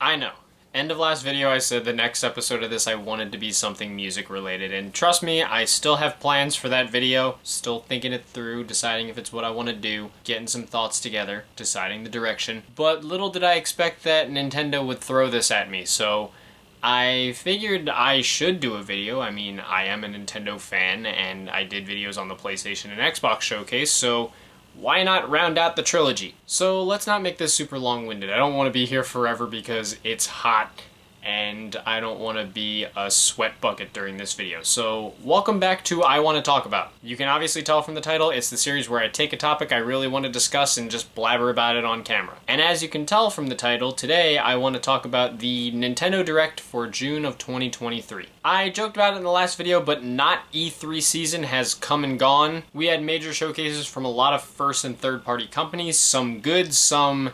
I know. End of last video I said the next episode of this I wanted to be something music related, and trust me, I still have plans for that video, still thinking it through, deciding if it's what I want to do, getting some thoughts together, deciding the direction, but little did I expect that Nintendo would throw this at me, so I figured I should do a video. I mean, I am a Nintendo fan, and I did videos on the PlayStation and Xbox showcase, so why not round out the trilogy? So let's not make this super long-winded. I don't want to be here forever because it's hot and I don't want to be a sweat bucket during this video. So welcome back to I Want to Talk About. You can obviously tell from the title, it's the series where I take a topic I really want to discuss and just blabber about it on camera. And as you can tell from the title, today I want to talk about the Nintendo Direct for June of 2023. I joked about it in the last video, but not E3 season has come and gone. We had major showcases from a lot of first and third party companies, some good, some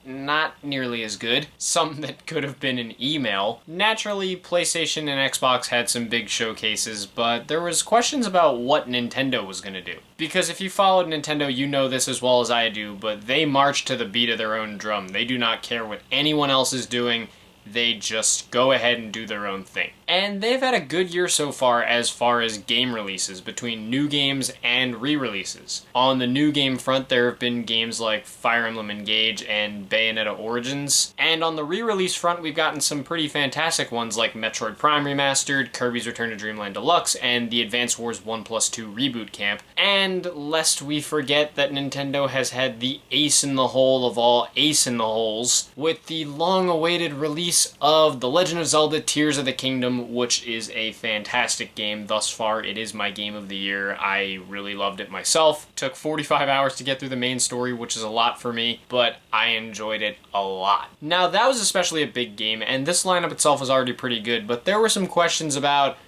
not nearly as good, some that could have been an email. Naturally, PlayStation and Xbox had some big showcases, but there was questions about what Nintendo was going to do. Because if you followed Nintendo, you know this as well as I do, but they march to the beat of their own drum. They do not care what anyone else is doing. They just go ahead and do their own thing. And they've had a good year so far as game releases, between new games and re-releases. On the new game front, there have been games like Fire Emblem Engage and Bayonetta Origins. And on the re-release front, we've gotten some pretty fantastic ones like Metroid Prime Remastered, Kirby's Return to Dreamland Deluxe, and the Advance Wars 1+2 Reboot Camp. And lest we forget that Nintendo has had the ace in the hole of all ace in the holes, with the long-awaited release of The Legend of Zelda Tears of the Kingdom, which is a fantastic game. Thus far, it is my game of the year. I really loved it myself. Took 45 hours to get through the main story, which is a lot for me, but I enjoyed it a lot. Now, that was especially a big game, and this lineup itself was already pretty good, but there were some questions about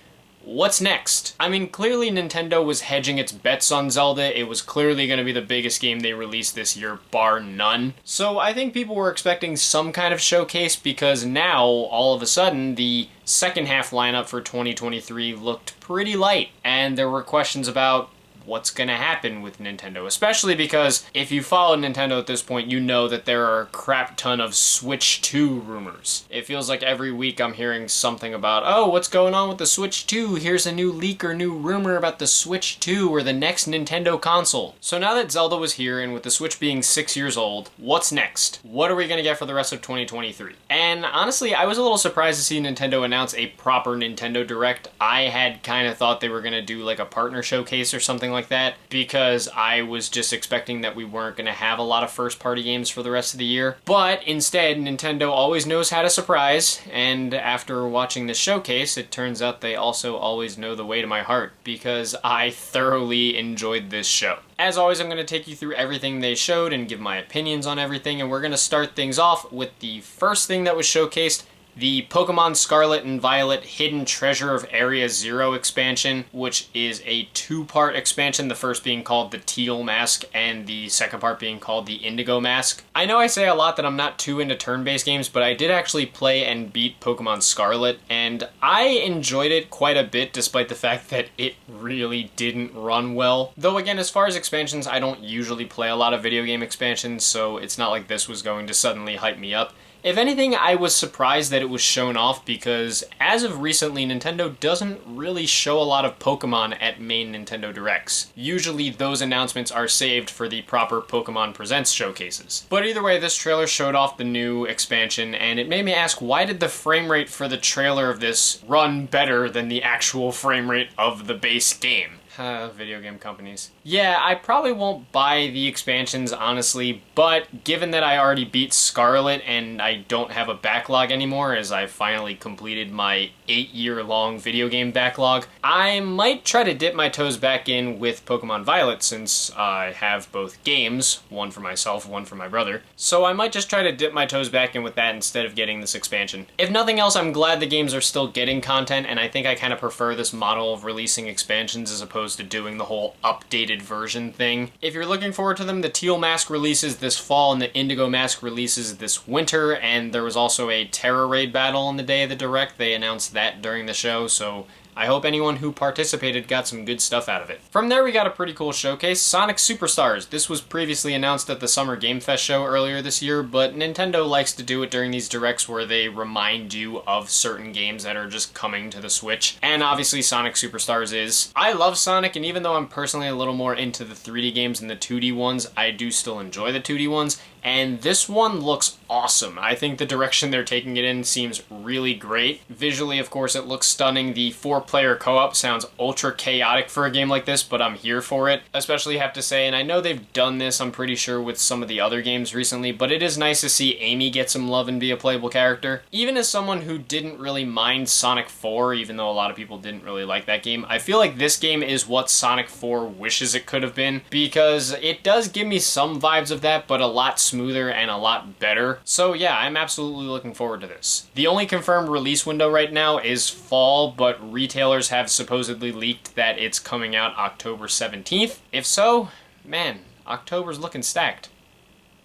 what's next? I mean, clearly Nintendo was hedging its bets on Zelda. It was clearly going to be the biggest game they released this year, bar none. So I think people were expecting some kind of showcase because now, all of a sudden, the second half lineup for 2023 looked pretty light. And there were questions about what's going to happen with Nintendo, especially because if you follow Nintendo at this point, you know that there are a crap ton of Switch 2 rumors. It feels like every week I'm hearing something about, oh, what's going on with the Switch 2? Here's a new leak or new rumor about the Switch 2 or the next Nintendo console. So now that Zelda was here, and with the Switch being 6 years old, what's next? What are we going to get for the rest of 2023? And honestly, I was a little surprised to see Nintendo announce a proper Nintendo Direct. I had kind of thought they were going to do like a partner showcase or something like that, because I was just expecting that we weren't going to have a lot of first-party games for the rest of the year. But instead, Nintendo always knows how to surprise, and after watching this showcase, it turns out they also always know the way to my heart, because I thoroughly enjoyed this show. As always, I'm going to take you through everything they showed and give my opinions on everything, and we're going to start things off with the first thing that was showcased, the Pokemon Scarlet and Violet Hidden Treasure of Area Zero expansion, which is a two-part expansion, the first being called the Teal Mask and the second part being called the Indigo Mask. I know I say a lot that I'm not too into turn-based games, but I did actually play and beat Pokemon Scarlet, and I enjoyed it quite a bit despite the fact that it really didn't run well. Though again, as far as expansions, I don't usually play a lot of video game expansions, so it's not like this was going to suddenly hype me up. If anything, I was surprised that it was shown off because, as of recently, Nintendo doesn't really show a lot of Pokemon at main Nintendo Directs. Usually, those announcements are saved for the proper Pokemon Presents showcases. But either way, this trailer showed off the new expansion, and it made me ask, why did the frame rate for the trailer of this run better than the actual frame rate of the base game? Video game companies. Yeah, I probably won't buy the expansions, honestly, but given that I already beat Scarlet and I don't have a backlog anymore, as I finally completed my 8-year-long video game backlog, I might try to dip my toes back in with Pokemon Violet, since I have both games, one for myself, one for my brother, so I might just try to dip my toes back in with that instead of getting this expansion. If nothing else, I'm glad the games are still getting content, and I think I kind of prefer this model of releasing expansions as opposed to doing the whole updated version thing. If you're looking forward to them, the Teal Mask releases this fall and the Indigo Mask releases this winter, and there was also a Terra Raid battle on the day of the Direct. They announced that during the show, so I hope anyone who participated got some good stuff out of it. From there we got a pretty cool showcase, Sonic Superstars. This was previously announced at the Summer Game Fest show earlier this year, but Nintendo likes to do it during these directs where they remind you of certain games that are just coming to the Switch, and obviously Sonic Superstars is. I love Sonic, and even though I'm personally a little more into the 3D games than the 2D ones, I do still enjoy the 2D ones, and this one looks awesome. I think the direction they're taking it in seems really great. Visually, of course, it looks stunning. The 4-player co-op sounds ultra chaotic for a game like this, but I'm here for it. Especially have to say, and I know they've done this, I'm pretty sure, with some of the other games recently, but it is nice to see Amy get some love and be a playable character. Even as someone who didn't really mind Sonic 4, even though a lot of people didn't really like that game, I feel like this game is what Sonic 4 wishes it could have been, because it does give me some vibes of that, but a lot smoother and a lot better. So yeah, I'm absolutely looking forward to this. The only confirmed release window right now is fall, but retailers have supposedly leaked that it's coming out October 17th. If so, man, October's looking stacked.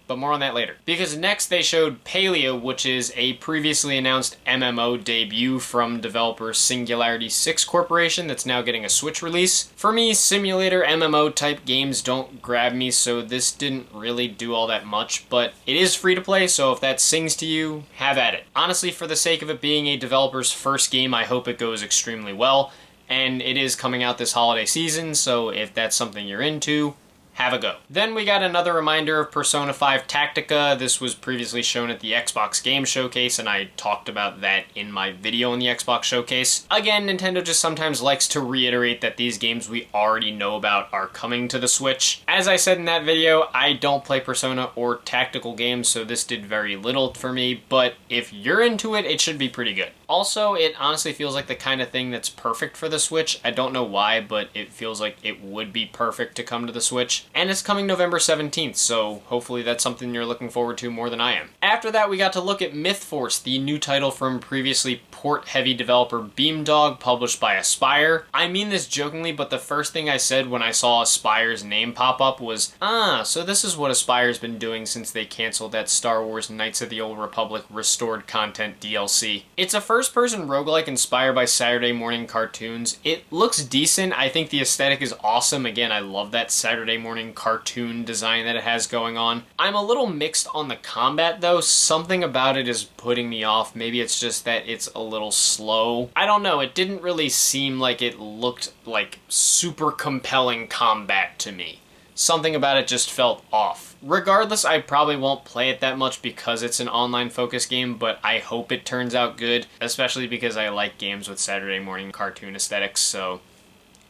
But more on that later. Because next they showed Paleo, which is a previously announced MMO debut from developer Singularity 6 Corporation that's now getting a Switch release. For me, simulator MMO type games don't grab me, so this didn't really do all that much, but it is free to play, so if that sings to you, have at it. Honestly, for the sake of it being a developer's first game, I hope it goes extremely well, and it is coming out this holiday season, so if that's something you're into, have a go. Then we got another reminder of Persona 5 Tactica. This was previously shown at the Xbox Game Showcase, and I talked about that in my video in the Xbox Showcase. Again, Nintendo just sometimes likes to reiterate that these games we already know about are coming to the Switch. As I said in that video, I don't play Persona or tactical games, so this did very little for me, but if you're into it, it should be pretty good. Also, it honestly feels like the kind of thing that's perfect for the Switch. I don't know why, but it feels like it would be perfect to come to the Switch. And it's coming November 17th, so hopefully that's something you're looking forward to more than I am. After that, we got to look at Myth Force, the new title from previously port-heavy developer Beamdog, published by Aspyr. I mean this jokingly, but the first thing I said when I saw Aspyr's name pop up was, so this is what Aspyr's been doing since they canceled that Star Wars Knights of the Old Republic restored content DLC. It's a first-person roguelike inspired by Saturday morning cartoons. It looks decent. I think the aesthetic is awesome. Again, I love that Saturday morning cartoon design that it has going on. I'm a little mixed on the combat though. Something about it is putting me off. Maybe it's just that it's a little slow. I don't know. It didn't really seem like it looked like super compelling combat to me. Something about it just felt off. Regardless, I probably won't play it that much because it's an online-focused game, but I hope it turns out good, especially because I like games with Saturday morning cartoon aesthetics, so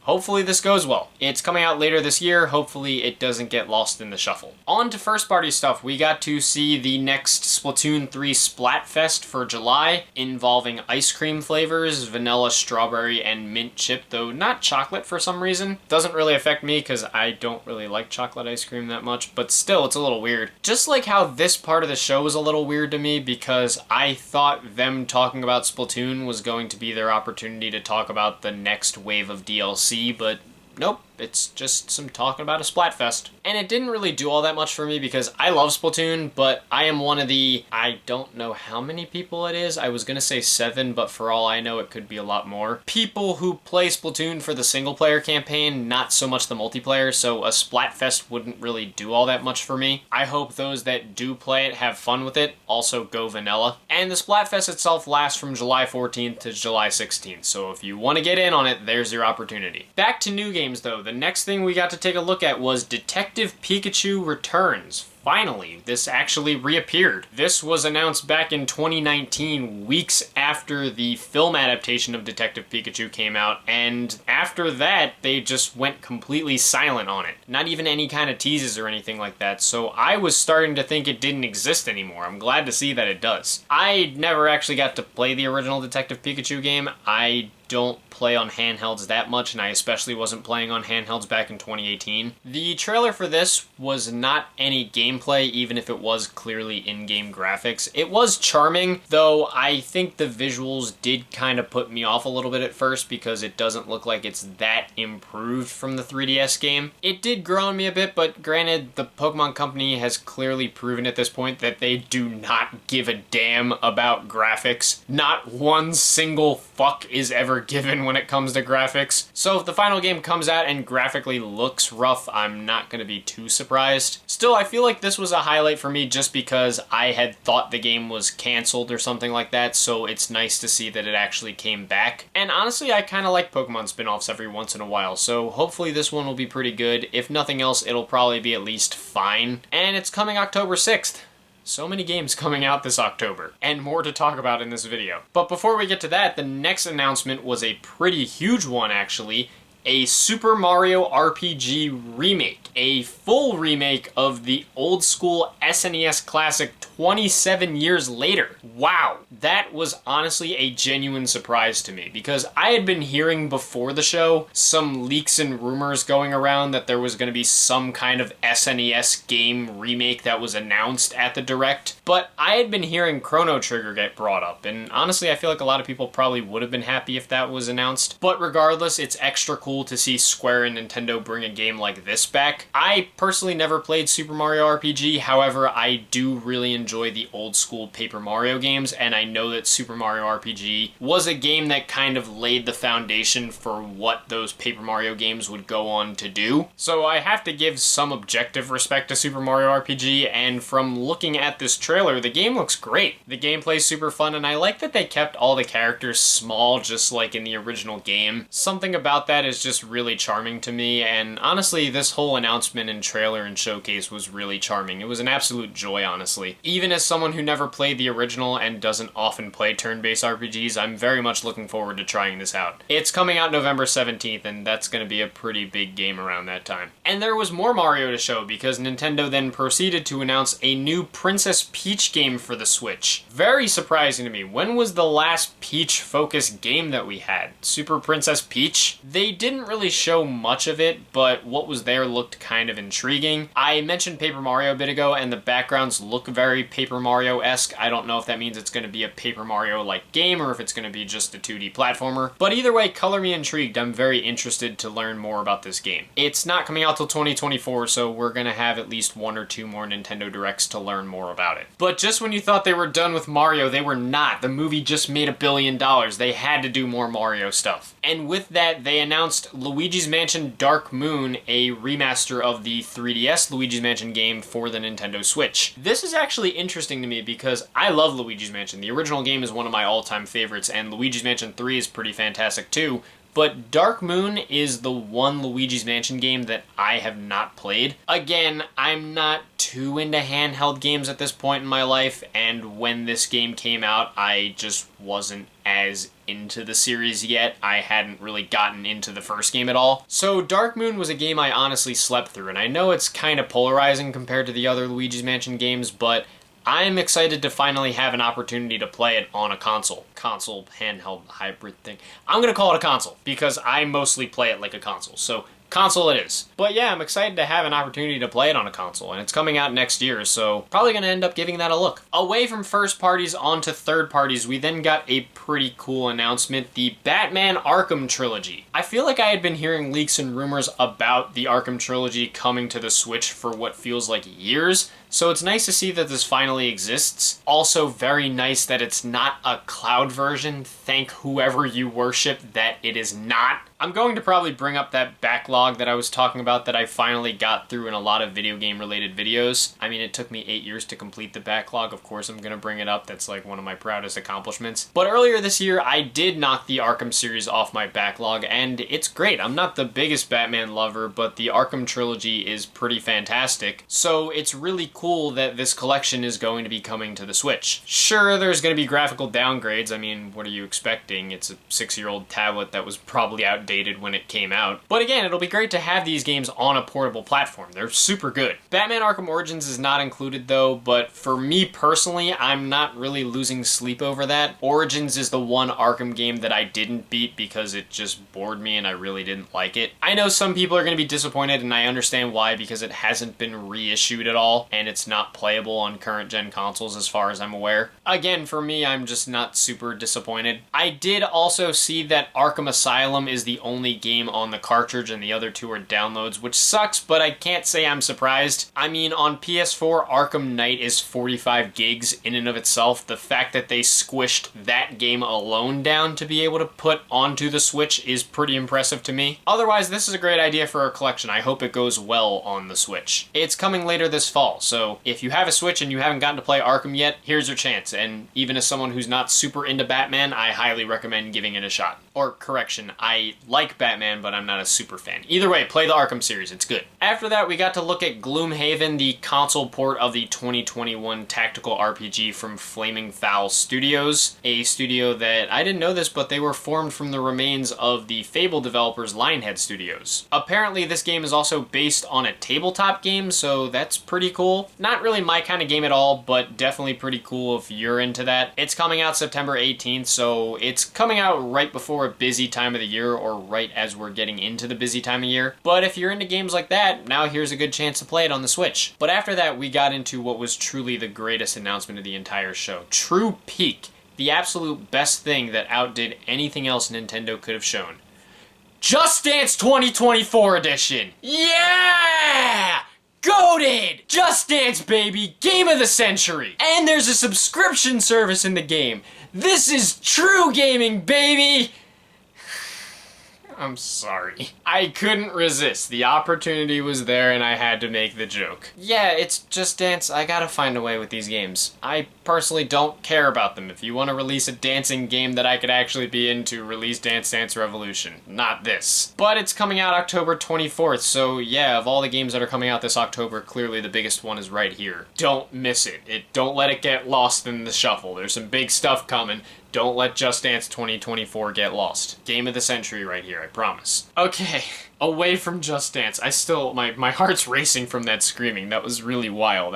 hopefully this goes well. It's coming out later this year. Hopefully it doesn't get lost in the shuffle. On to first-party stuff. We got to see the next Splatoon 3 Splatfest for July, involving ice cream flavors, vanilla, strawberry, and mint chip, though not chocolate for some reason. Doesn't really affect me because I don't really like chocolate ice cream that much, but still, it's a little weird. Just like how this part of the show was a little weird to me because I thought them talking about Splatoon was going to be their opportunity to talk about the next wave of DLC, but nope, it's just some talking about a Splatfest. And it didn't really do all that much for me because I love Splatoon, but I am one of the, I don't know how many people it is. I was gonna say 7, but for all I know, it could be a lot more. People who play Splatoon for the single-player campaign, not so much the multiplayer, so a Splatfest wouldn't really do all that much for me. I hope those that do play it have fun with it, also go vanilla. And the Splatfest itself lasts from July 14th to July 16th, so if you want to get in on it, there's your opportunity. Back to new games though. The next thing we got to take a look at was Detective Pikachu Returns. Finally, this actually reappeared. This was announced back in 2019, weeks after the film adaptation of Detective Pikachu came out, and after that, they just went completely silent on it. Not even any kind of teases or anything like that, so I was starting to think it didn't exist anymore. I'm glad to see that it does. I never actually got to play the original Detective Pikachu game. I don't play on handhelds that much, and I especially wasn't playing on handhelds back in 2018. The trailer for this was not any gameplay, even if it was clearly in-game graphics. It was charming, though I think the visuals did kind of put me off a little bit at first because it doesn't look like it's that improved from the 3DS game. It did grow on me a bit, but granted, the Pokemon Company has clearly proven at this point that they do not give a damn about graphics. Not one single fuck is ever given when it comes to graphics. So if the final game comes out and graphically looks rough, I'm not going to be too surprised. Still, I feel like this was a highlight for me just because I had thought the game was canceled or something like that, so it's nice to see that it actually came back. And honestly, I kind of like Pokemon spin-offs every once in a while, so hopefully this one will be pretty good. If nothing else, it'll probably be at least fine. And it's coming October 6th. So many games coming out this October, and more to talk about in this video. But before we get to that, the next announcement was a pretty huge one actually. A Super Mario RPG remake. A full remake of the old school SNES classic 27 years later. Wow, that was honestly a genuine surprise to me because I had been hearing before the show some leaks and rumors going around that there was going to be some kind of SNES game remake that was announced at the Direct, but I had been hearing Chrono Trigger get brought up, and honestly I feel like a lot of people probably would have been happy if that was announced, but regardless, it's extra cool to see Square and Nintendo bring a game like this back. I personally never played Super Mario RPG, however, I do really enjoy the old school Paper Mario games, and I know that Super Mario RPG was a game that kind of laid the foundation for what those Paper Mario games would go on to do. So I have to give some objective respect to Super Mario RPG, and from looking at this trailer, the game looks great. The gameplay's super fun, and I like that they kept all the characters small, just like in the original game. Something about that is just really charming to me, and honestly, this whole announcement and trailer and showcase was really charming. It was an absolute joy, honestly. Even as someone who never played the original and doesn't often play turn-based RPGs, I'm very much looking forward to trying this out. It's coming out November 17th, and that's going to be a pretty big game around that time. And there was more Mario to show because Nintendo then proceeded to announce a new Princess Peach game for the Switch. Very surprising to me. When was the last Peach-focused game that we had? Super Princess Peach? They didn't really show much of it, but what was there looked kind of intriguing. I mentioned Paper Mario a bit ago, and the backgrounds look very Paper Mario-esque. I don't know if that means it's going to be a Paper Mario-like game or if it's going to be just a 2D platformer, but either way, color me intrigued. I'm very interested to learn more about this game. It's not coming out till 2024, so we're going to have at least one or two more Nintendo Directs to learn more about it. But just when you thought they were done with Mario, they were not. The movie just made $1 billion. They had to do more Mario stuff. And with that, they announced Luigi's Mansion Dark Moon, a remaster of the 3DS Luigi's Mansion game for the Nintendo Switch. This is actually interesting to me because I love Luigi's Mansion. The original game is one of my all-time favorites, and Luigi's Mansion 3 is pretty fantastic too. But Dark Moon is the one Luigi's Mansion game that I have not played. Again, I'm not too into handheld games at this point in my life, and when this game came out, I just wasn't as into the series yet. I hadn't really gotten into the first game at all. So Dark Moon was a game I honestly slept through, and I know it's kind of polarizing compared to the other Luigi's Mansion games, but I'm excited to finally have an opportunity to play it on a console. Console, handheld, hybrid thing. I'm gonna call it a console, because I mostly play it like a console, so console it is. But yeah, I'm excited to have an opportunity to play it on a console, and it's coming out next year, so probably gonna end up giving that a look. Away from first parties onto third parties, we then got a pretty cool announcement, the Batman Arkham Trilogy. I feel like I had been hearing leaks and rumors about the Arkham Trilogy coming to the Switch for what feels like years, so it's nice to see that this finally exists. Also very nice that it's not a cloud version. Thank whoever you worship that it is not. I'm going to probably bring up that backlog that I was talking about that I finally got through in a lot of video game related videos. I mean, it took me 8 years to complete the backlog. Of course, I'm going to bring it up. That's like one of my proudest accomplishments. But earlier this year, I did knock the Arkham series off my backlog, and it's great. I'm not the biggest Batman lover, but the Arkham trilogy is pretty fantastic. So it's really cool that this collection is going to be coming to the Switch. Sure, there's going to be graphical downgrades. I mean, what are you expecting? It's a 6-year-old tablet that was probably outdated when it came out. But again, it'll be great to have these games on a portable platform. They're super good. Batman Arkham Origins is not included though, but for me personally, I'm not really losing sleep over that. Origins is the one Arkham game that I didn't beat because it just bored me and I really didn't like it. I know some people are going to be disappointed, and I understand why, because it hasn't been reissued at all, and it's not playable on current gen consoles as far as I'm aware. Again, for me, I'm just not super disappointed. I did also see that Arkham Asylum is the only game on the cartridge and the other two are downloads, which sucks, but I can't say I'm surprised. I mean, on PS4, Arkham Knight is 45 gigs in and of itself. The fact that they squished that game alone down to be able to put onto the Switch is pretty impressive to me. Otherwise, this is a great idea for a collection. I hope it goes well on the Switch. It's coming later this fall, so if you have a Switch and you haven't gotten to play Arkham yet, here's your chance. And even as someone who's not super into Batman, I highly recommend giving it a shot. Or, correction, I like Batman, but I'm not a super fan. Either way, play the Arkham series, it's good. After that, we got to look at Gloomhaven, the console port of the 2021 tactical RPG from Flaming Fowl Studios, a studio that, I didn't know this, but they were formed from the remains of the Fable developers Lionhead Studios. Apparently, this game is also based on a tabletop game, so that's pretty cool. Not really my kind of game at all, but definitely pretty cool if you're into that. It's coming out September 18th, so it's coming out right before a busy time of the year, or right as we're getting into the busy time of year. But if you're into games like that, now here's a good chance to play it on the Switch. But after that, we got into what was truly the greatest announcement of the entire show. True Peak. The absolute best thing that outdid anything else Nintendo could have shown. Just Dance 2024 edition! Yeah! Goated! Just Dance, baby! Game of the century! And there's a subscription service in the game! This is true gaming, baby! I'm sorry. I couldn't resist. The opportunity was there and I had to make the joke. Yeah, it's Just Dance. I gotta find a way with these games. I personally don't care about them. If you want to release a dancing game that I could actually be into, release Dance Dance Revolution. Not this. But it's coming out October 24th, so yeah, of all the games that are coming out this October, clearly the biggest one is right here. Don't miss it. Don't let it get lost in the shuffle. There's some big stuff coming. Don't let Just Dance 2024 get lost. Game of the century right here, I promise. Okay, away from Just Dance. My heart's racing from that screaming. That was really wild.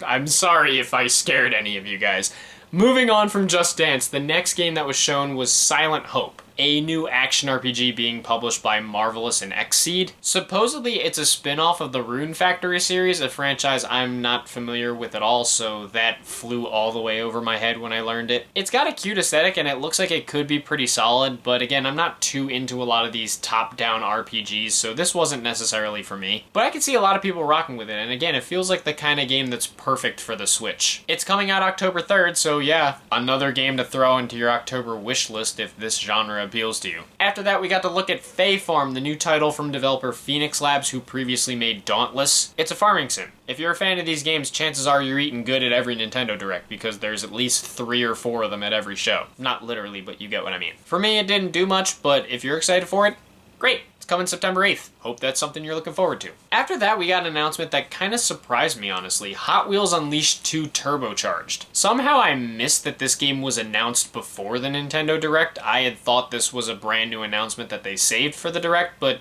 I'm sorry if I scared any of you guys. Moving on from Just Dance, the next game that was shown was Silent Hope, a new action RPG being published by Marvelous and Xseed. Supposedly, it's a spin-off of the Rune Factory series, a franchise I'm not familiar with at all, so that flew all the way over my head when I learned it. It's got a cute aesthetic, and it looks like it could be pretty solid, but again, I'm not too into a lot of these top-down RPGs, so this wasn't necessarily for me. But I can see a lot of people rocking with it, and again, it feels like the kind of game that's perfect for the Switch. It's coming out October 3rd, so yeah, another game to throw into your October wish list if this genre appeals to you. After that, we got to look at Fae Farm, the new title from developer Phoenix Labs, who previously made Dauntless. It's a farming sim. If you're a fan of these games, chances are you're eating good at every Nintendo Direct, because there's at least 3 or 4 of them at every show. Not literally, but you get what I mean. For me, it didn't do much, but if you're excited for it, great. It's coming September 8th. Hope that's something you're looking forward to. After that, we got an announcement that kind of surprised me, honestly. Hot Wheels Unleashed 2 Turbocharged. Somehow I missed that this game was announced before the Nintendo Direct. I had thought this was a brand new announcement that they saved for the Direct, but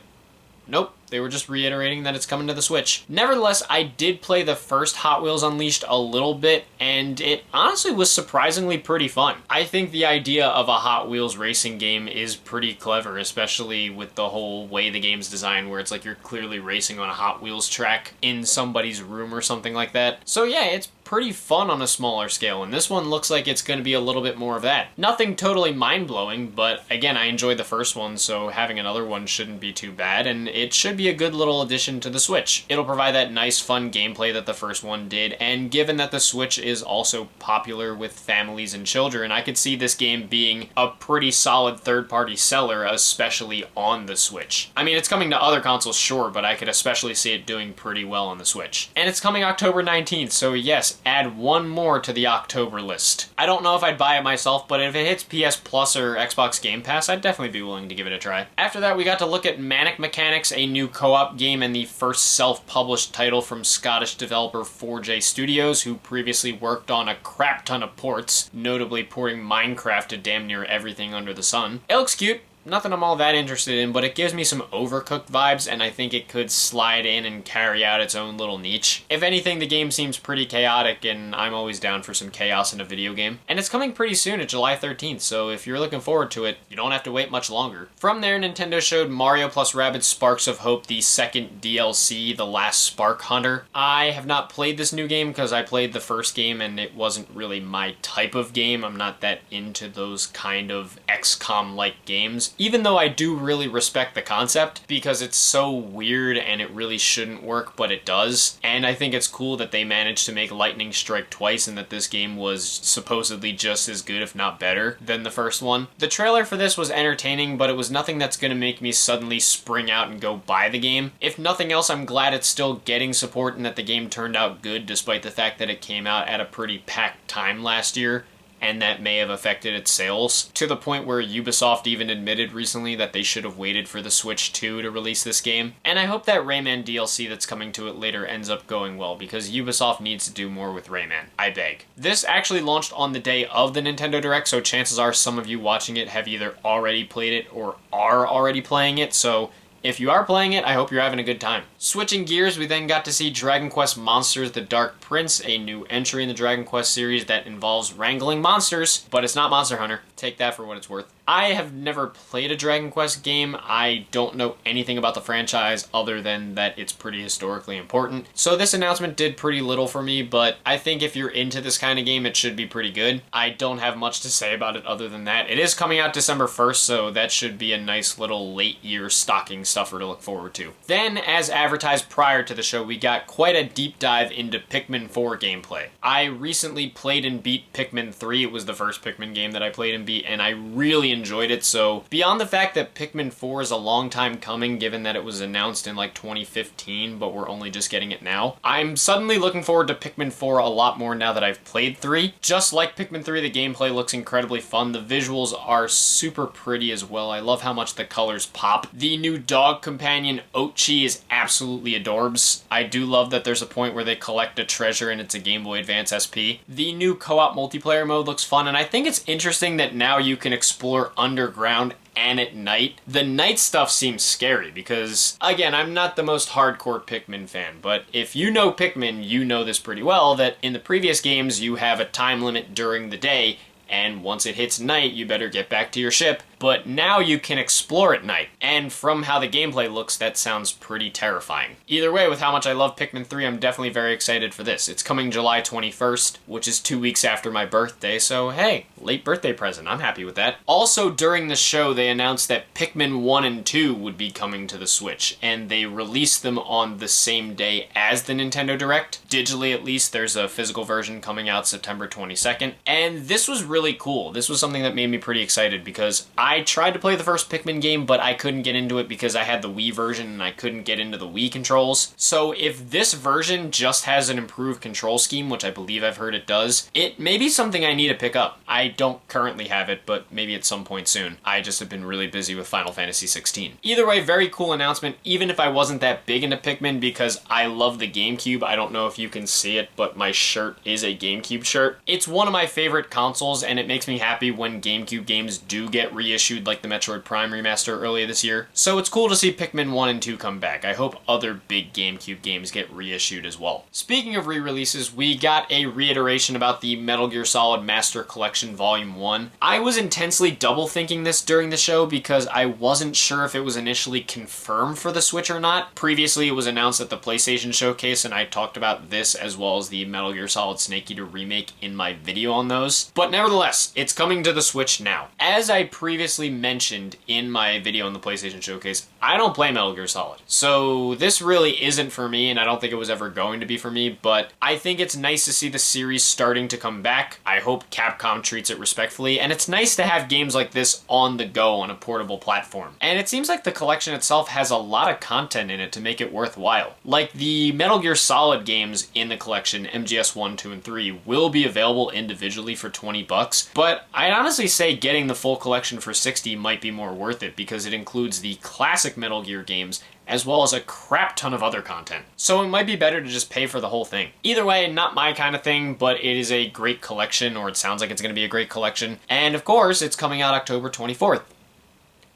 nope. They were just reiterating that it's coming to the Switch. Nevertheless, I did play the first Hot Wheels Unleashed a little bit, and it honestly was surprisingly pretty fun. I think the idea of a Hot Wheels racing game is pretty clever, especially with the whole way the game's designed, where it's like you're clearly racing on a Hot Wheels track in somebody's room or something like that. So yeah, it's pretty fun on a smaller scale, and this one looks like it's going to be a little bit more of that. Nothing totally mind-blowing, but again, I enjoyed the first one, so having another one shouldn't be too bad, and it should be a good little addition to the Switch. It'll provide that nice, fun gameplay that the first one did, and given that the Switch is also popular with families and children, I could see this game being a pretty solid third-party seller, especially on the Switch. I mean, it's coming to other consoles, sure, but I could especially see it doing pretty well on the Switch. And it's coming October 19th, so yes, add one more to the October list. I don't know if I'd buy it myself, but if it hits PS Plus or Xbox Game Pass, I'd definitely be willing to give it a try. After that, we got to look at Manic Mechanics, a new co-op game and the first self-published title from Scottish developer 4J Studios, who previously worked on a crap ton of ports, notably porting Minecraft to damn near everything under the sun. It looks cute. nothing I'm all that interested in, but it gives me some Overcooked vibes, and I think it could slide in and carry out its own little niche. If anything, the game seems pretty chaotic, and I'm always down for some chaos in a video game. And it's coming pretty soon at July 13th, so if you're looking forward to it, you don't have to wait much longer. From there, Nintendo showed Mario plus Rabbids Sparks of Hope, the second DLC, The Last Spark Hunter. I have not played this new game because I played the first game and it wasn't really my type of game. I'm not that into those kind of XCOM-like games, even though I do really respect the concept because it's so weird and it really shouldn't work, but it does. And I think it's cool that they managed to make lightning strike twice and that this game was supposedly just as good, if not better, than the first one. The trailer for this was entertaining, but it was nothing that's going to make me suddenly spring out and go buy the game. If nothing else, I'm glad it's still getting support and that the game turned out good despite the fact that it came out at a pretty packed time last year, and that may have affected its sales, to the point where Ubisoft even admitted recently that they should have waited for the Switch 2 to release this game. And I hope that Rayman DLC that's coming to it later ends up going well, because Ubisoft needs to do more with Rayman. I beg. This actually launched on the day of the Nintendo Direct, so chances are some of you watching it have either already played it or are already playing it, so if you are playing it, I hope you're having a good time. Switching gears, we then got to see Dragon Quest Monsters: The Dark Prince, a new entry in the Dragon Quest series that involves wrangling monsters, but it's not Monster Hunter. Take that for what it's worth. I have never played a Dragon Quest game. I don't know anything about the franchise other than that it's pretty historically important. So this announcement did pretty little for me, but I think if you're into this kind of game, it should be pretty good. I don't have much to say about it other than that. It is coming out December 1st, so that should be a nice little late year stocking stuffer to look forward to. Then, as advertised prior to the show, we got quite a deep dive into Pikmin 4 gameplay. I recently played and beat Pikmin 3. It was the first Pikmin game that I played and beat, and I really enjoyed it. So beyond the fact that Pikmin 4 is a long time coming, given that it was announced in like 2015, but we're only just getting it now, I'm suddenly looking forward to Pikmin 4 a lot more now that I've played 3. Just like Pikmin 3, the gameplay looks incredibly fun. The visuals are super pretty as well. I love how much the colors pop. The new dog companion, Oatchi, is absolutely adorbs. I do love that there's a point where they collect a treasure and it's a Game Boy Advance SP. The new co-op multiplayer mode looks fun, and I think it's interesting that now you can explore underground and at night. The night stuff seems scary because, again, I'm not the most hardcore Pikmin fan, but if you know Pikmin, you know this pretty well, that in the previous games you have a time limit during the day, and once it hits night, you better get back to your ship. But now you can explore at night, and from how the gameplay looks, that sounds pretty terrifying. Either way, with how much I love Pikmin 3, I'm definitely very excited for this. It's coming July 21st, which is 2 weeks after my birthday, so hey, late birthday present. I'm happy with that. Also, during the show, they announced that Pikmin 1 and 2 would be coming to the Switch, and they released them on the same day as the Nintendo Direct. Digitally, at least, there's a physical version coming out September 22nd, and this was really cool. This was something that made me pretty excited because I tried to play the first Pikmin game, but I couldn't get into it because I had the Wii version and I couldn't get into the Wii controls. So if this version just has an improved control scheme, which I believe I've heard it does, it may be something I need to pick up. I don't currently have it, but maybe at some point soon. I just have been really busy with Final Fantasy 16. Either way, very cool announcement, even if I wasn't that big into Pikmin, because I love the GameCube. I don't know if you can see it, but my shirt is a GameCube shirt. It's one of my favorite consoles, and it makes me happy when GameCube games do get reissued, like the Metroid Prime remaster earlier this year. So it's cool to see Pikmin 1 and 2 come back. I hope other big GameCube games get reissued as well. Speaking of re-releases, we got a reiteration about the Metal Gear Solid Master Collection Volume 1. I was intensely double thinking this during the show because I wasn't sure if it was initially confirmed for the Switch or not. Previously, it was announced at the PlayStation Showcase, and I talked about this as well as the Metal Gear Solid Snake Eater remake in my video on those. But nevertheless, it's coming to the Switch now. As I previously mentioned in my video on the PlayStation Showcase, I don't play Metal Gear Solid. So this really isn't for me, and I don't think it was ever going to be for me, but I think it's nice to see the series starting to come back. I hope Capcom treats it respectfully, and it's nice to have games like this on the go on a portable platform. And it seems like the collection itself has a lot of content in it to make it worthwhile. Like the Metal Gear Solid games in the collection, MGS 1, 2, and 3, will be available individually for $20, but I'd honestly say getting the full collection for $60 might be more worth it because it includes the classic Metal Gear games as well as a crap ton of other content. So it might be better to just pay for the whole thing. Either way, not my kind of thing, but it is a great collection, or it sounds like it's going to be a great collection. And of course, it's coming out October 24th.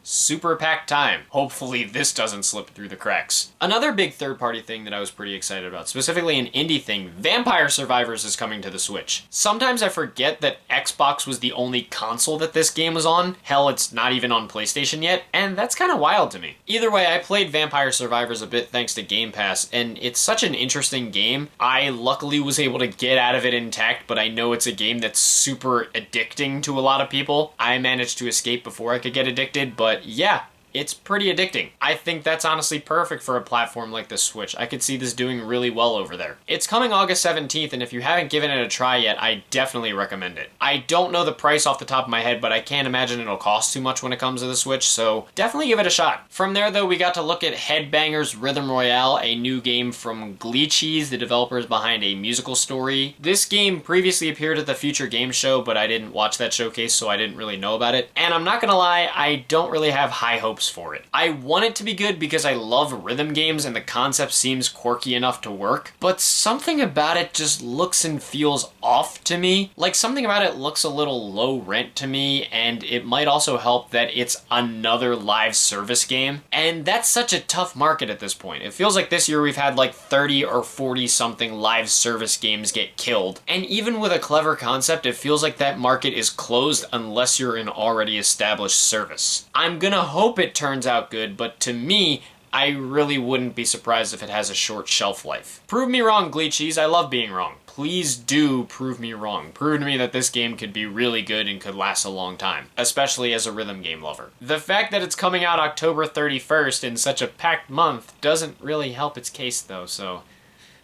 Super packed time. Hopefully this doesn't slip through the cracks. Another big third-party thing that I was pretty excited about, specifically an indie thing, Vampire Survivors is coming to the Switch. Sometimes I forget that Xbox was the only console that this game was on. Hell, it's not even on PlayStation yet, and that's kind of wild to me. Either way, I played Vampire Survivors a bit thanks to Game Pass, and it's such an interesting game. I luckily was able to get out of it intact, but I know it's a game that's super addicting to a lot of people. I managed to escape before I could get addicted, but yeah, it's pretty addicting. I think that's honestly perfect for a platform like the Switch. I could see this doing really well over there. It's coming August 17th, and if you haven't given it a try yet, I definitely recommend it. I don't know the price off the top of my head, but I can't imagine it'll cost too much when it comes to the Switch, so definitely give it a shot. From there, though, we got to look at Headbangers Rhythm Royale, a new game from Glitchies, the developers behind A Musical Story. This game previously appeared at the Future Games Show, but I didn't watch that showcase, so I didn't really know about it. And I'm not gonna lie, I don't really have high hopes for it. I want it to be good because I love rhythm games and the concept seems quirky enough to work, but something about it just looks and feels off to me. Like, something about it looks a little low rent to me, and it might also help that it's another live service game, and that's such a tough market at this point. It feels like this year we've had like 30 or 40 something live service games get killed, and even with a clever concept, it feels like that market is closed unless you're an already established service. I'm gonna hope it turns out good, but to me, I really wouldn't be surprised if it has a short shelf life. Prove me wrong, Glitchies. I love being wrong. Please do prove me wrong. Prove to me that this game could be really good and could last a long time, especially as a rhythm game lover. The fact that it's coming out October 31st in such a packed month doesn't really help its case though, so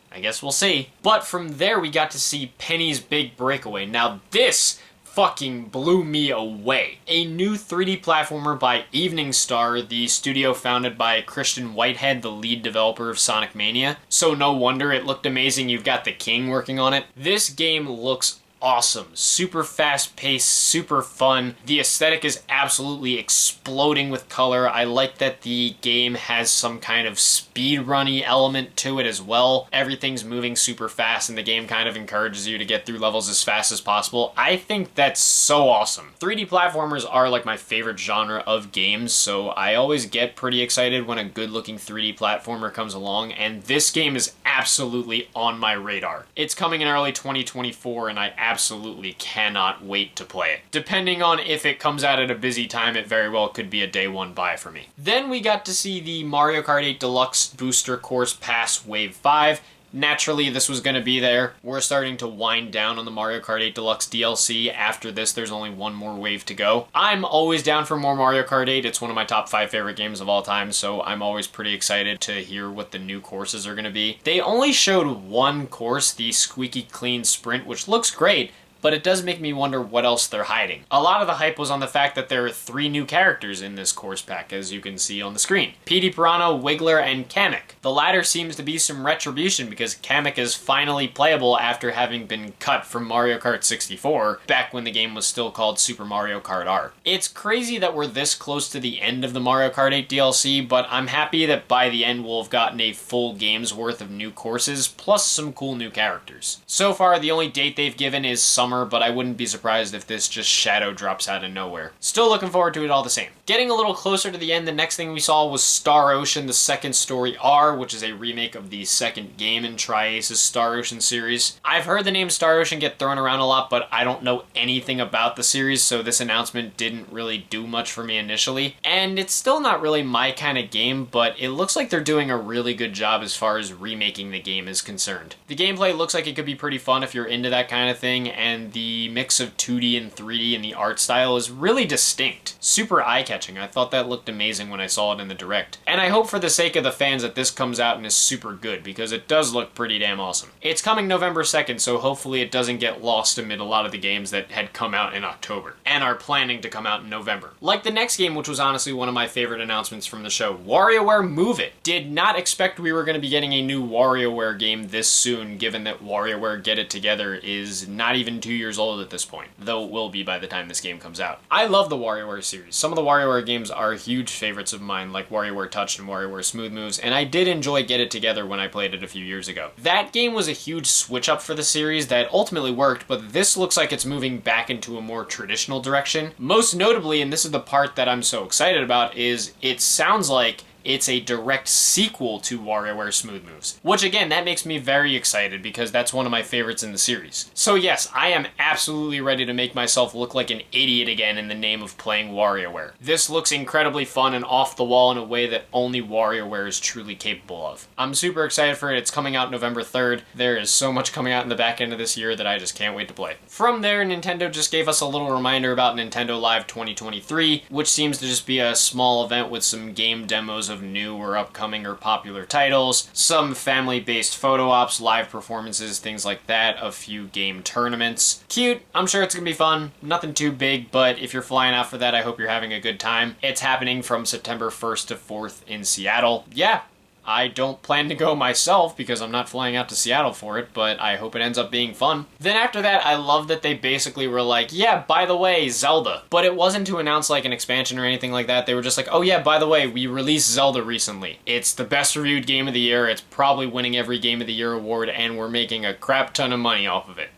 I guess we'll see. But from there we got to see Penny's Big Breakaway. Now this fucking blew me away. A new 3D platformer by Evening Star, the studio founded by Christian Whitehead, the lead developer of Sonic Mania. So no wonder it looked amazing. You've got the King working on it. This game looks awesome. Super fast-paced, super fun. The aesthetic is absolutely exploding with color. I like that the game has some kind of speed-runny element to it as well. Everything's moving super fast and the game kind of encourages you to get through levels as fast as possible. I think that's so awesome. 3D platformers are like my favorite genre of games, so I always get pretty excited when a good-looking 3D platformer comes along, and this game is absolutely on my radar. It's coming in early 2024 and I absolutely cannot wait to play it. Depending on if it comes out at a busy time, it very well could be a day one buy for me. Then we got to see the Mario Kart 8 Deluxe Booster Course Pass Wave 5. Naturally, this was going to be there. We're starting to wind down on the Mario Kart 8 Deluxe DLC. After this, there's only one more wave to go. I'm always down for more Mario Kart 8. It's one of my top 5 favorite games of all time, so I'm always pretty excited to hear what the new courses are going to be. They only showed one course, the Squeaky Clean Sprint, which looks great, but it does make me wonder what else they're hiding. A lot of the hype was on the fact that there are 3 new characters in this course pack, as you can see on the screen. Petey Piranha, Wiggler, and Kamek. The latter seems to be some retribution because Kamek is finally playable after having been cut from Mario Kart 64, back when the game was still called Super Mario Kart R. It's crazy that we're this close to the end of the Mario Kart 8 DLC, but I'm happy that by the end we'll have gotten a full game's worth of new courses, plus some cool new characters. So far, the only date they've given is summer, but I wouldn't be surprised if this just shadow drops out of nowhere. Still looking forward to it all the same. Getting a little closer to the end, the next thing we saw was Star Ocean: The Second Story R, which is a remake of the second game in Tri-Ace's Star Ocean series. I've heard the name Star Ocean get thrown around a lot, but I don't know anything about the series, so this announcement didn't really do much for me initially. And it's still not really my kind of game, but it looks like they're doing a really good job as far as remaking the game is concerned. The gameplay looks like it could be pretty fun if you're into that kind of thing, and the mix of 2D and 3D and the art style is really distinct. Super eye-catching. I thought that looked amazing when I saw it in the direct. And I hope for the sake of the fans that this comes out and is super good, because it does look pretty damn awesome. It's coming November 2nd, so hopefully it doesn't get lost amid a lot of the games that had come out in October, and are planning to come out in November. Like the next game, which was honestly one of my favorite announcements from the show, WarioWare Move It. Did not expect we were going to be getting a new WarioWare game this soon, given that WarioWare Get It Together is not even 2 years old at this point, though it will be by the time this game comes out. I love the WarioWare series. Some of the WarioWare games are huge favorites of mine, like WarioWare Touch and WarioWare Smooth Moves, and I did enjoy Get It Together when I played it a few years ago. That game was a huge switch up for the series that ultimately worked, but this looks like it's moving back into a more traditional direction. Most notably, and this is the part that I'm so excited about, is it sounds like it's a direct sequel to WarioWare Smooth Moves, which again, that makes me very excited because that's one of my favorites in the series. So yes, I am absolutely ready to make myself look like an idiot again in the name of playing WarioWare. This looks incredibly fun and off the wall in a way that only WarioWare is truly capable of. I'm super excited for it. It's coming out November 3rd. There is so much coming out in the back end of this year that I just can't wait to play. From there, Nintendo just gave us a little reminder about Nintendo Live 2023, which seems to just be a small event with some game demos of new or upcoming or popular titles, some family-based photo ops, live performances, things like that, a few game tournaments. Cute, I'm sure it's gonna be fun, nothing too big, but if you're flying out for that, I hope you're having a good time. It's happening from September 1st to 4th in Seattle. Yeah, I don't plan to go myself because I'm not flying out to Seattle for it, but I hope it ends up being fun. Then after that, I love that they basically were like, yeah, by the way, Zelda. But it wasn't to announce like an expansion or anything like that. They were just like, oh yeah, by the way, we released Zelda recently. It's the best reviewed game of the year. It's probably winning every Game of the Year award, and we're making a crap ton of money off of it.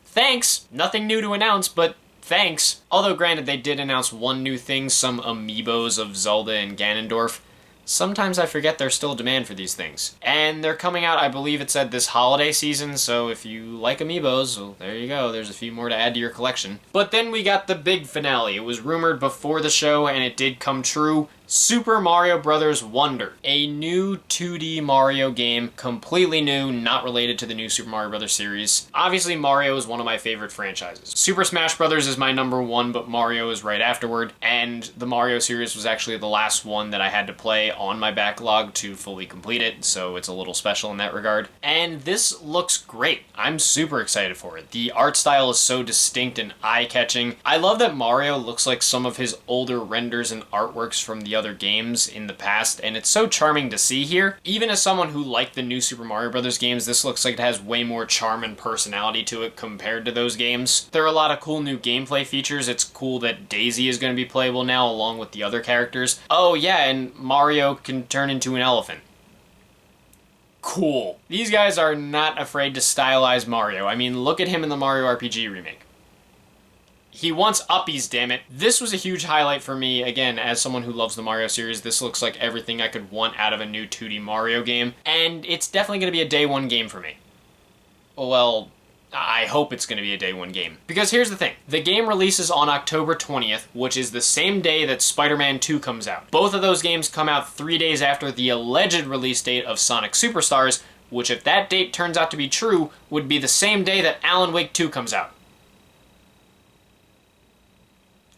Thanks. Nothing new to announce, but thanks. Although granted, they did announce one new thing, some amiibos of Zelda and Ganondorf. Sometimes I forget there's still demand for these things. And they're coming out, I believe it said, this holiday season, so if you like amiibos, well, there you go, there's a few more to add to your collection. But then we got the big finale. It was rumored before the show, and it did come true. Super Mario Bros. Wonder, a new 2D Mario game, completely new, not related to the new Super Mario Bros. Series. Obviously, Mario is one of my favorite franchises. Super Smash Bros. Is my #1, but Mario is right afterward, and the Mario series was actually the last one that I had to play on my backlog to fully complete it, so it's a little special in that regard. And this looks great. I'm super excited for it. The art style is so distinct and eye-catching. I love that Mario looks like some of his older renders and artworks from the other games in the past, and it's so charming to see here. Even as someone who liked the new Super Mario Bros. Games, this looks like it has way more charm and personality to it compared to those games. There are a lot of cool new gameplay features. It's cool that Daisy is going to be playable now along with the other characters. Oh yeah, and Mario can turn into an elephant. Cool. These guys are not afraid to stylize Mario. I mean, look at him in the Mario RPG remake. He wants uppies, damn it. This was a huge highlight for me, again, as someone who loves the Mario series. This looks like everything I could want out of a new 2D Mario game, and it's definitely going to be a day one game for me. Well, I hope it's going to be a day one game. Because here's the thing. The game releases on October 20th, which is the same day that Spider-Man 2 comes out. Both of those games come out 3 days after the alleged release date of Sonic Superstars, which if that date turns out to be true, would be the same day that Alan Wake 2 comes out.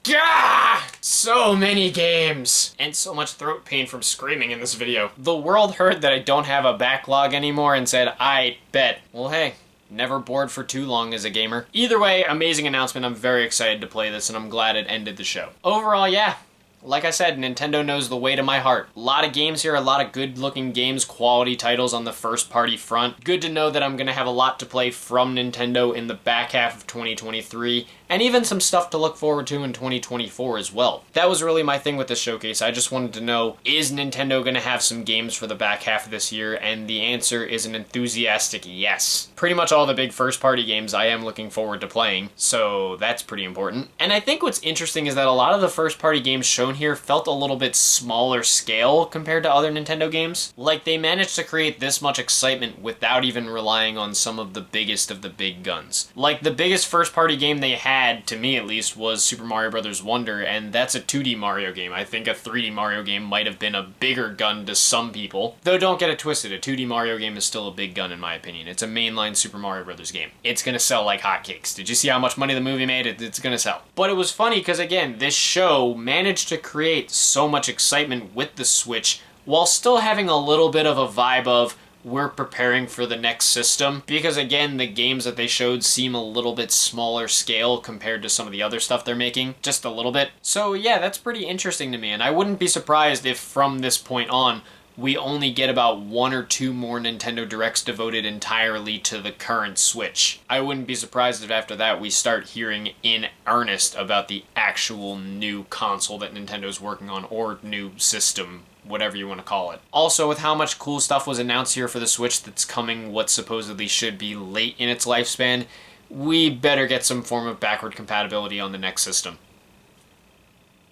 Gah! So many games! And so much throat pain from screaming in this video. The world heard that I don't have a backlog anymore and said, I bet. Well, hey. Never bored for too long as a gamer. Either way, amazing announcement. I'm very excited to play this, and I'm glad it ended the show. Overall, yeah. Like I said, Nintendo knows the way to my heart. A lot of games here, a lot of good-looking games, quality titles on the first-party front. Good to know that I'm going to have a lot to play from Nintendo in the back half of 2023, and even some stuff to look forward to in 2024 as well. That was really my thing with this showcase. I just wanted to know, is Nintendo going to have some games for the back half of this year? And the answer is an enthusiastic yes. Pretty much all the big first-party games I am looking forward to playing, so that's pretty important. And I think what's interesting is that a lot of the first-party games shown here felt a little bit smaller scale compared to other Nintendo games. Like, they managed to create this much excitement without even relying on some of the biggest of the big guns. Like, the biggest first-party game they had, to me at least, was Super Mario Bros. Wonder, and that's a 2D Mario game. I think a 3D Mario game might have been a bigger gun to some people. Though don't get it twisted, a 2D Mario game is still a big gun in my opinion. It's a mainline Super Mario Bros. Game. It's gonna sell like hotcakes. Did you see how much money the movie made? It's gonna sell. But it was funny because, again, this show managed to create so much excitement with the Switch while still having a little bit of a vibe of, we're preparing for the next system, because again, the games that they showed seem a little bit smaller scale compared to some of the other stuff they're making, just a little bit. So yeah, that's pretty interesting to me, and I wouldn't be surprised if from this point on, we only get about 1 or 2 more Nintendo Directs devoted entirely to the current Switch. I wouldn't be surprised if after that we start hearing in earnest about the actual new console that Nintendo's working on, or new system, whatever you want to call it. Also, with how much cool stuff was announced here for the Switch that's coming what supposedly should be late in its lifespan, we better get some form of backward compatibility on the next system.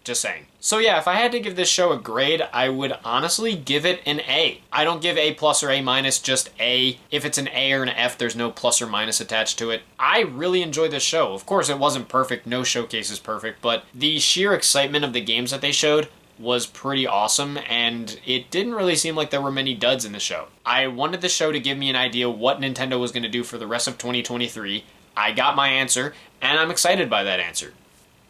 Just saying. So yeah, if I had to give this show a grade, I would honestly give it an A. I don't give A+ or A-, just A. If it's an A or an F, there's no plus or minus attached to it. I really enjoyed this show. Of course, it wasn't perfect. No showcase is perfect, but the sheer excitement of the games that they showed was pretty awesome, and it didn't really seem like there were many duds in the show. I wanted the show to give me an idea what Nintendo was going to do for the rest of 2023. I got my answer, and I'm excited by that answer.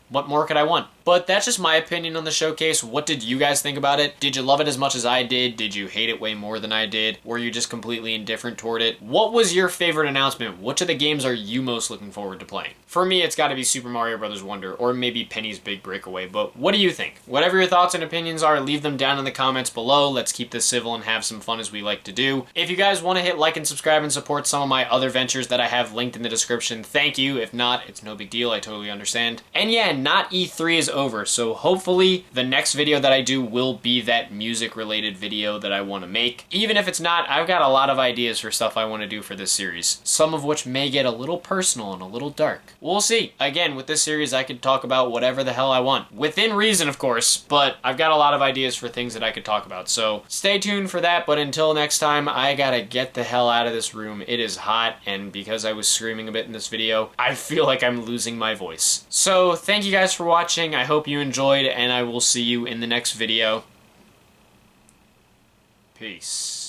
What more could I want? But that's just my opinion on the showcase. What did you guys think about it? Did you love it as much as I did? Did you hate it way more than I did? Were you just completely indifferent toward it? What was your favorite announcement? Which of the games are you most looking forward to playing? For me, it's got to be Super Mario Bros. Wonder, or maybe Penny's Big Breakaway, but what do you think? Whatever your thoughts and opinions are, leave them down in the comments below. Let's keep this civil and have some fun as we like to do. If you guys want to hit like and subscribe and support some of my other ventures that I have linked in the description, thank you. If not, it's no big deal. I totally understand. And yeah, not E3 is over, so hopefully the next video that I do will be that music related video that I want to make. Even if it's not, I've got a lot of ideas for stuff I want to do for this series, some of which may get a little personal and a little dark. We'll see. Again, with this series I could talk about whatever the hell I want. Within reason, of course, but I've got a lot of ideas for things that I could talk about, so stay tuned for that. But until next time, I gotta get the hell out of this room. It is hot, and because I was screaming a bit in this video, I feel like I'm losing my voice. So thank you guys for watching. I hope you enjoyed, and I will see you in the next video. Peace.